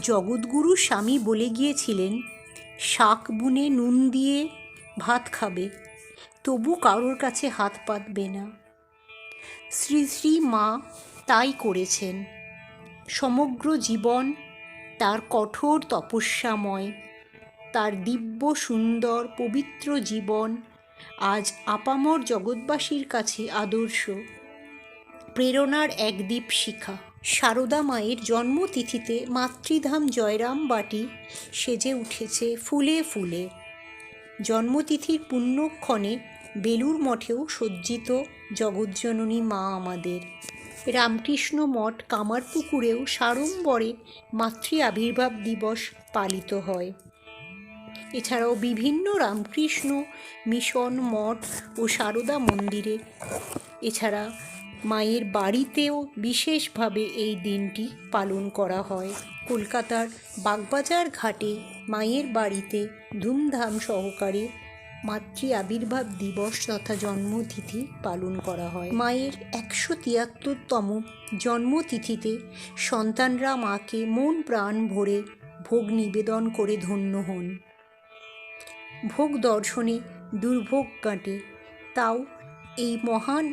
জগৎগুরু স্বামী বলে গিয়েছিলেন, শাক বুনে নুন দিয়ে ভাত খাবে, তবু কারোর কাছে হাত পাতবে না। শ্রী শ্রী মা তাই করেছেন। সমগ্র জীবন তার কঠোর তপস্যাময়। তার দিব্য সুন্দর পবিত্র জীবন আজ আপামর জগৎবাসীর কাছে আদর্শ, প্রেরণার এক দীপশিখা। সারদা মায়ের জন্মতিথিতে মাতৃধাম জয়রামবাটি সেজে উঠেছে ফুলে ফুলে। জন্মতিথির পুণ্যক্ষণে বেলুর মঠেও সজ্জিত জগৎজননী মা আমাদের। রামকৃষ্ণ মঠ কামারপুকুরেও সাড়ম্বরে মাতৃ আবির্ভাব দিবস পালিত হয়। এছাড়াও বিভিন্ন রামকৃষ্ণ মিশন মঠ ও সারদা মন্দিরে, এছাড়া মায়ের বাড়িতেও বিশেষভাবে এই দিনটি পালন করা হয়। কলকাতার বাগবাজার ঘাটে মায়ের বাড়িতে ধুমধাম সহকারে মাতৃ আবির্ভাব দিবস তথা জন্মতিথি পালন করা হয়। মায়ের 173তম জন্মতিথিতে সন্তানরা মাকে মন প্রাণ ভরে ভোগ নিবেদন করে ধন্য হন। ভোগ দর্শনে দুর্ভোগ কাটে, তাও এই মহান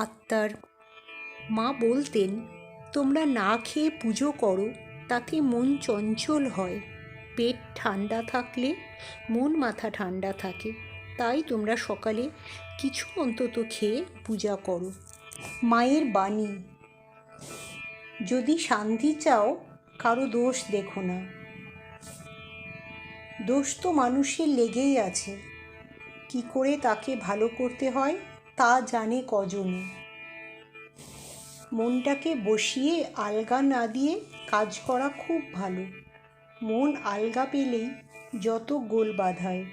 আত্মার মা বলতেন, তোমরা না খেয়ে পুজো করো, তাতে মন চঞ্চল হয়। পেট ঠান্ডা থাকলে মন মাথা ঠান্ডা থাকে, তাই তোমরা সকালে কিছু অন্তত খেয়ে পূজা করো। মায়ের বাণী, যদি শান্তি চাও কারো দোষ দেখো না। দোষ তো মানুষের লেগেই আছে, কি করে তাকে ভালো করতে হয় তা জানে কজনে। মনটাকে বসিয়ে আলগা না দিয়ে কাজ করা খুব ভালো। মন আলগা পেলেই যত গোল বাধায়।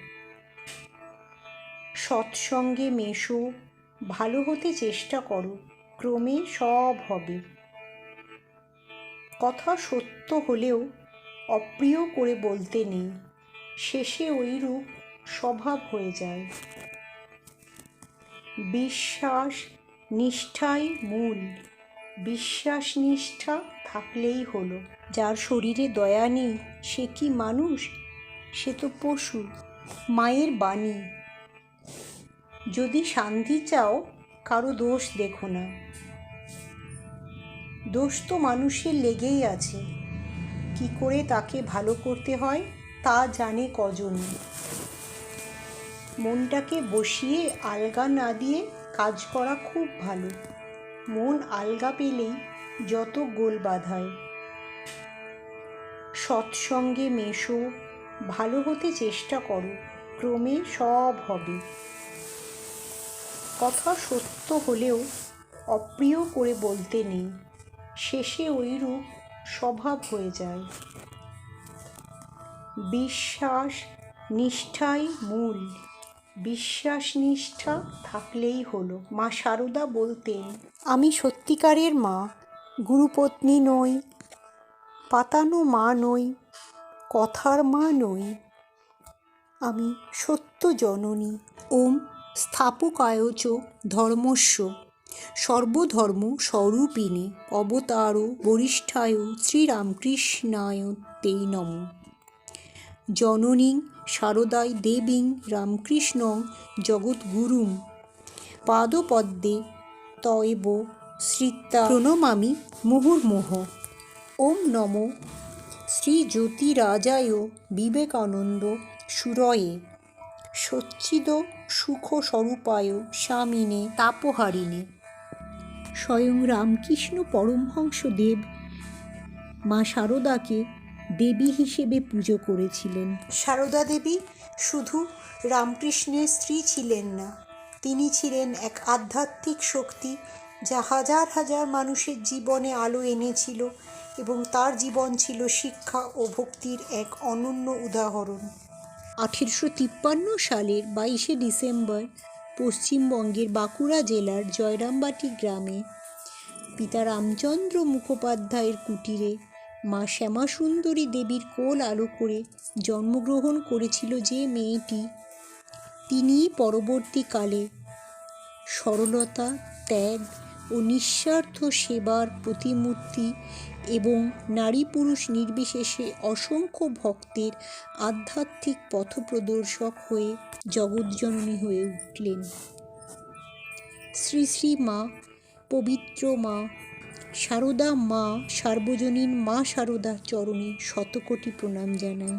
সৎসঙ্গে মেশো, ভালো হতে চেষ্টা করো, ক্রমে সব হবে। কথা সত্য হলেও অপ্রিয় করে বলতে নেই, শেষে ওইরূপ স্বভাব হয়ে যায়। বিশ্বাস নিষ্ঠাই মূল, বিশ্বাস নিষ্ঠা থাকলেই হলো। যার শরীরে দয়া নেই সে কি মানুষ? সে তো পশু। মায়ের বাণী, যদি শান্তি চাও কারো দোষ দেখো না। দোষ তো মানুষের লেগেই আছে, কি করে তাকে ভালো করতে হয় তা জানে কজনে। মনটাকে বসিয়ে আলগা না দিয়ে কাজ করা খুব ভালো। মন আলগা পেলেই যত গোল বাধায়। সৎসঙ্গে মেশো, ভালো হতে চেষ্টা করো, ক্রমে সব হবে। কথা সত্য হলেও অপ্রিয় করে বলতে নেই, শেষে ওইরূপ স্বভাব হয়ে যায়। বিশ্বাস নিষ্ঠাই মূল, বিশ্বাস নিষ্ঠা থাকলেই হলো। মা সারদা বলতেন, আমি সত্যিকারের মা, গুরুপত্নী নই, পাতানো মা নই, কথার মা নই, আমি সত্য জননী। ওম স্থাপকায় চ ধর্মস্য সর্বধর্ম স্বরূপিণে অবতার বরিষ্ঠায় শ্রীরামকৃষ্ণায় তে নমঃ। জননীং শারদায় দেবীং রামকৃষ্ণং জগদ্গুরুং পাদপদ্মে তয়ব শ্রিতা প্রণমামি মুহুর্মুহুঃ। ওম নমো শ্রীজ্যোতিরাজায় বিবেকানন্দ সুরয়ে সচ্চিদ সুখ স্বরূপায় স্বামিনে তাপহারিণে। স্বয়ং রামকৃষ্ণ পরমহংসদেব মা সারদাকে দেবী হিসেবে পুজো করেছিলেন। সারদা দেবী শুধু রামকৃষ্ণের স্ত্রী ছিলেন না, তিনি ছিলেন এক আধ্যাত্মিক শক্তি যা হাজার হাজার মানুষের জীবনে আলো এনেছিল এবং তার জীবন ছিল শিক্ষা ও ভক্তির এক অনন্য উদাহরণ। 1853 সালের 22শে ডিসেম্বর পশ্চিমবঙ্গের বাঁকুড়া জেলার জয়রামবাটি গ্রামে পিতা রামচন্দ্র মুখোপাধ্যায়ের কুটিরে মা শ্যামাসুন্দরী দেবীর কোল আলো করে জন্মগ্রহণ করেছিল যে মেয়েটি, তিনিই পরবর্তীকালে সরলতা, ত্যাগ ও নিঃস্বার্থ সেবার প্রতিমূর্তি এবং নারী পুরুষ নির্বিশেষে অসংখ্য ভক্তের আধ্যাত্মিক পথপ্রদর্শক হয়ে জগৎজননী হয়ে উঠলেন। শ্রী শ্রী মা, পবিত্র মা, সারদা মা, সার্বজনীন মা সারদার চরণে শতকোটি প্রণাম জানাই।